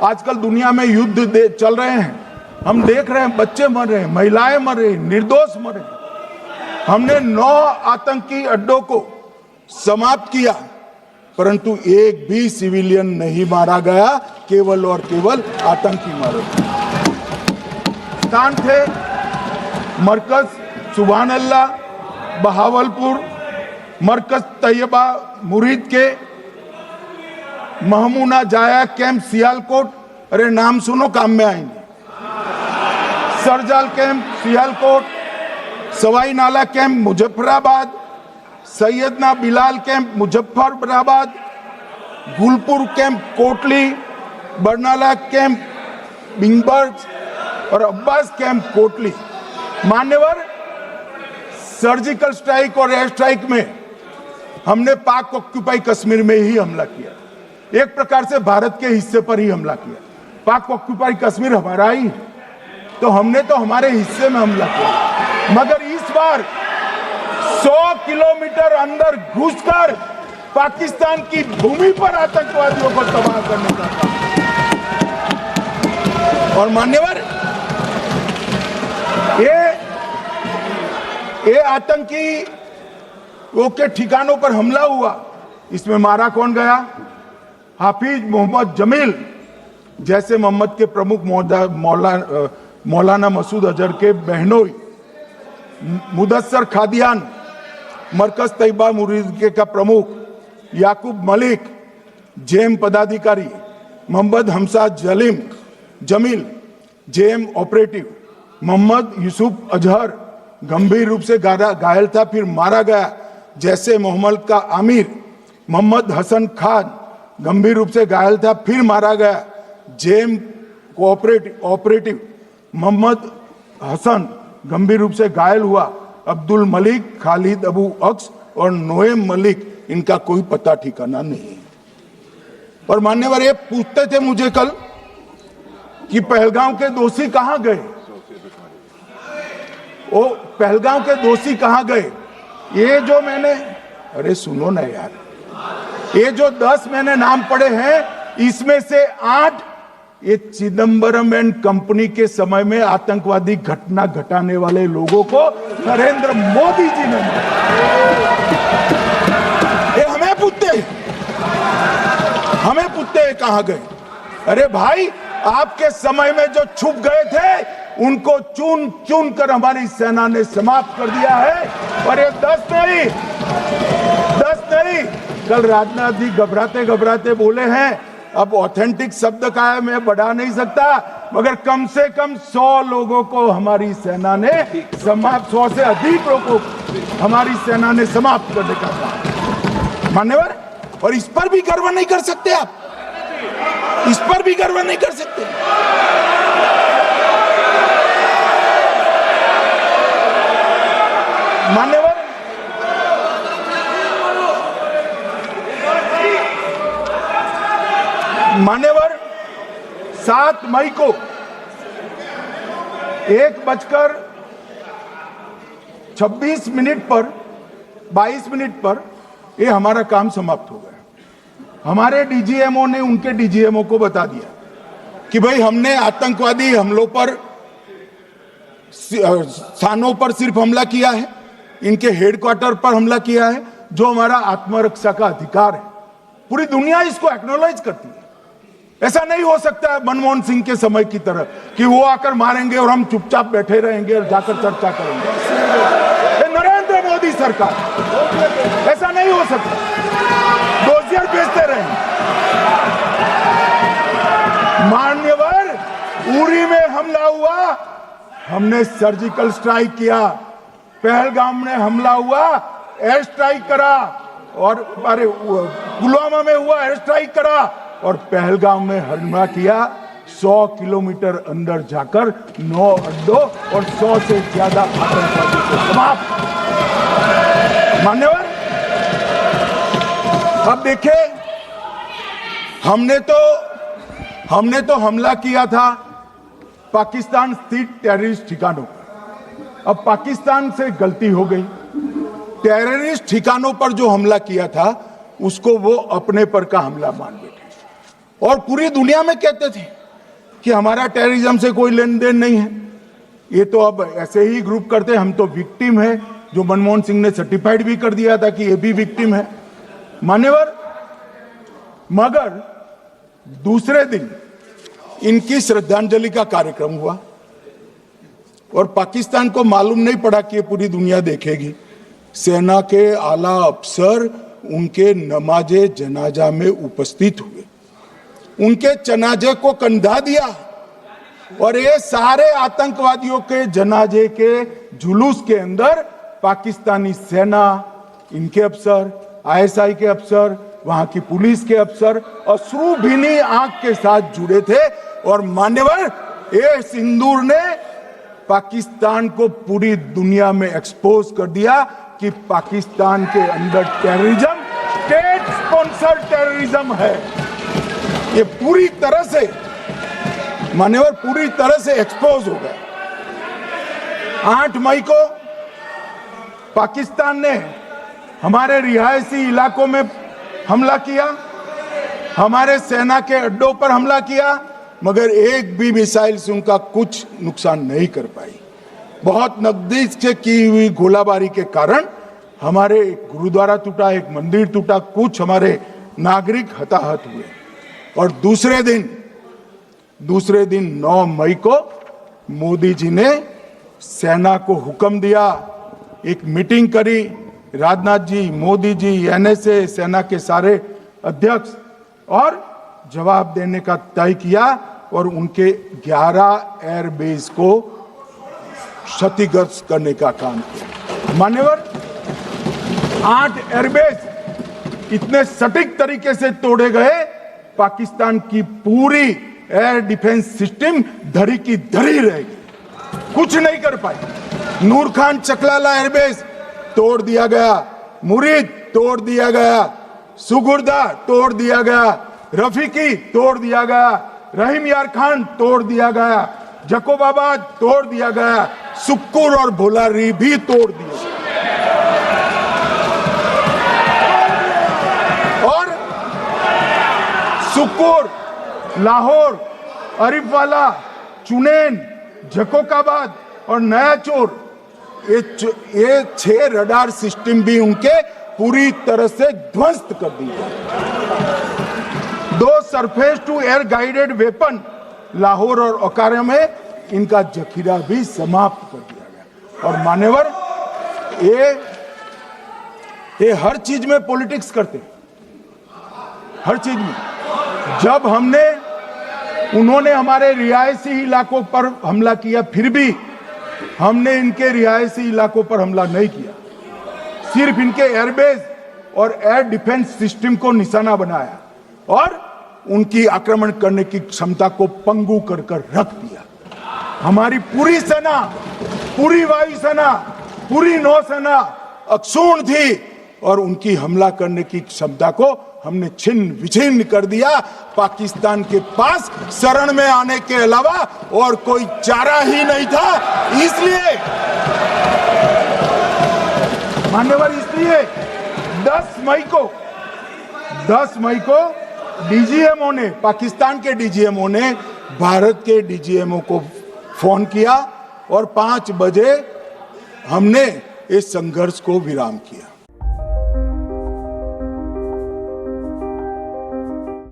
आजकल दुनिया में युद्ध चल रहे हैं, हम देख रहे हैं, बच्चे मर रहे हैं, महिलाएं मर रही, निर्दोष मर रहे। हमने 9 आतंकी अड्डों को समाप्त किया, परंतु एक भी सिविलियन नहीं मारा गया, केवल और केवल आतंकी मारे। स्थान थे मरकज सुभान अल्लाह बहावलपुर, मरकज तैयबा मुरीद के, महमूना जाया कैंप सियालकोट, अरे नाम सुनो काम में आएंगे, सरजाल camp Sialkot, Sawai Nala camp Muzaffarabad, Syedna Bilal camp Muzaffarabad, Gulpur camp Kotli, Barnala camp बिंगबर्ग और अब्बास कैंप कोटली। मान्यवर, सर्जिकल स्ट्राइक और एयर स्ट्राइक में हमने पाक ऑक्यूपाई कश्मीर में ही हमला किया, एक प्रकार से भारत के हिस्से पर ही हमला किया। पाक ऑक्यूपाई कश्मीर हमारा ही, तो हमने तो हमारे हिस्से में हमला किया, मगर इस बार 100 किलोमीटर अंदर घुसकर पाकिस्तान की भूमि पर आतंकवादियों को तबाह करने का काम। और मान्यवर, ये आतंकी वो के ठिकानों पर हमला हुआ, इसमें मारा कौन गया? हाफिज मोहम्मद जमील जैसे मोहम्मद के प्रमुख मौलाना मसूद अजहर के बहनोई, मुदस्सर खादियान मरकज तैयबा मुरीद का प्रमुख, याकूब मलिक जेएम पदाधिकारी, मोहम्मद हमसा जमील जेएम ऑपरेटिव, मोहम्मद यूसुफ अजहर गंभीर रूप से घायल था फिर मारा गया, जैसे मोहम्मद का आमिर, मोहम्मद हसन खान गंभीर रूप से घायल था फिर मारा गया, जेएम ऑपरेटिव मोहम्मद हसन गंभीर रूप से घायल हुआ, अब्दुल मलिक, खालिद अबू अक्स और नोएम मलिक, इनका कोई पता ठिकाना नहीं। और मान्यवर, ये पूछते थे मुझे कल कि पहलगांव के दोषी कहां गए, वो पहलगांव के दोषी कहां गए? ये जो मैंने, अरे सुनो ना यार, ये जो 10 मैंने नाम पढ़े हैं, इसमें से 8 ये चिदंबरम एंड कंपनी के समय में आतंकवादी घटना घटाने वाले लोगों को नरेंद्र मोदी जी ने ये हमें पूछते कहां गए? अरे भाई, आपके समय में जो छुप गए थे उनको चुन चुन कर हमारी सेना ने समाप्त कर दिया है। और ये 10 नहीं, कल राजनाथ जी घबराते घबराते बोले हैं, अब ऑथेंटिक शब्द का है, मैं बढ़ा नहीं सकता, मगर कम से कम 100 लोगों को हमारी सेना ने समाप्त, 100 से अधिक लोगों को हमारी सेना ने समाप्त करने का काम। मान्यवर, और इस पर भी गर्व नहीं कर सकते आप? इस पर भी गर्व नहीं कर सकते? मान्यवर, 7 मई को 22 मिनट पर ये हमारा काम समाप्त हो गया। हमारे डीजीएमओ ने उनके डीजीएमओ को बता दिया कि भाई, हमने आतंकवादी हमलों पर, स्थानों पर सिर्फ हमला किया है, इनके हेडक्वार्टर पर हमला किया है, जो हमारा आत्मरक्षा का अधिकार है। पूरी दुनिया इसको एक्नॉलेज करती है। ऐसा नहीं हो सकता है मनमोहन सिंह के समय की तरह कि वो आकर मारेंगे और हम चुपचाप बैठे रहेंगे और जाकर चर्चा करेंगे। नरेंद्र मोदी सरकार, ऐसा नहीं हो सकता। डोजियर भेजते रहेंगे। मान्यवर, उरी में हमला हुआ, हमने सर्जिकल स्ट्राइक किया। पहलगाम में हमला हुआ, एयर स्ट्राइक करा, और अरे पुलवामा में हुआ, एयर स्ट्राइक करा, और पहलगाम में हमला किया। 100 किलोमीटर अंदर जाकर 9 अड्डों और 100 से ज्यादा आतंकवादी को समाप्त। मान्यवर, अब देखिए, हमने तो हमला किया था पाकिस्तान स्थित टेररिस्ट ठिकानों पर। अब पाकिस्तान से गलती हो गई, टेररिस्ट ठिकानों पर जो हमला किया था उसको वो अपने पर का हमला मान बैठे। और पूरी दुनिया में कहते थे कि हमारा टेररिज्म से कोई लेन देन नहीं है। ये तो अब ऐसे ही ग्रुप करते, हम तो विक्टिम है, जो मनमोहन सिंह ने सर्टिफाइड भी कर दिया था कि ये भी विक्टिम है। मान्यवर, मगर दूसरे दिन इनकी श्रद्धांजलि का कार्यक्रम हुआ और पाकिस्तान को मालूम नहीं पड़ा कि ये पूरी दुनिया देखेगी। सेना के आला अफसर उनके नमाजे जनाजा में उपस्थित हुए, उनके जनाजे को कंधा दिया और ये सारे आतंकवादियों के जनाजे के जुलूस के अंदर पाकिस्तानी सेना, इनके अफसर, आईएसआई के अफसर, वहां की पुलिस के अफसर अश्रुभीनी आंख के साथ जुड़े थे। और मान्यवर, ये सिंदूर ने पाकिस्तान को पूरी दुनिया में एक्सपोज कर दिया कि पाकिस्तान के अंदर टेररिज्म स्टेट स्पॉन्सर्ड टेररिज्म है। ये पूरी तरह से मान्यवर, पूरी तरह से एक्सपोज हो गया। 8 मई को पाकिस्तान ने हमारे रिहायशी इलाकों में हमला किया, हमारे सेना के अड्डों पर हमला किया, मगर एक भी मिसाइल से उनका कुछ नुकसान नहीं कर पाई। बहुत नजदीक से की हुई गोलाबारी के कारण हमारे एक गुरुद्वारा टूटा, एक मंदिर टूटा, कुछ हमारे नागरिक हताहत हुए। और दूसरे दिन 9 मई को मोदी जी ने सेना को हुक्म दिया, एक मीटिंग करी, राजनाथ जी, मोदी जी, एनएसए, सेना के सारे अध्यक्ष, और जवाब देने का तय किया और उनके 11 एयरबेस को क्षतिग्रस्त करने का काम किया। मान्यवर, 8 एयरबेस इतने सटीक तरीके से तोड़े गए, पाकिस्तान की पूरी एयर डिफेंस सिस्टम धरी की धरी रहेगी, कुछ नहीं कर पाई। नूर खान चकलाला एयरबेस तोड़ दिया गया, मुरीद तोड़ दिया गया, सुगुर्दा तोड़ दिया गया, रफीकी तोड़ दिया गया, रहीम यार खान तोड़ दिया गया, जकोबाबाद तोड़ दिया गया, सुक्कुर और भोलारी भी तोड़ दिया और सुक्कुर, लाहौर, अरिफवाला, चुनेन, जकोकाबाद और नया चोर, ये 6 रडार सिस्टम भी उनके पूरी तरह से ध्वस्त कर दिए। 2 surface to air guided weapon Lahore और ओकारा में इनका जखीरा भी समाप्त कर दिया गया। और मान्यवर, ये हर चीज में पॉलिटिक्स करते हैं, हर चीज में। जब उन्होंने हमारे रिहायशी इलाकों पर हमला किया, फिर भी हमने इनके रिहायशी इलाकों पर हमला नहीं किया, सिर्फ इनके एयरबेस और एयर डिफेंस सिस्टम को निशाना बनाया और उनकी आक्रमण करने की क्षमता को पंगु कर रख दिया। हमारी पूरी सेना, पूरी वायुसेना, पूरी नौसेना अक्षुण्ण थी और उनकी हमला करने की क्षमता को हमने छिन्न विछिन्न कर दिया। पाकिस्तान के पास शरण में आने के अलावा और कोई चारा ही नहीं था। इसलिए मान्यवर, इसलिए 10 मई को डीजीएमओ ने, पाकिस्तान के डीजीएमओ ने भारत के डीजीएमओ को फोन किया और 5 बजे हमने इस संघर्ष को विराम किया।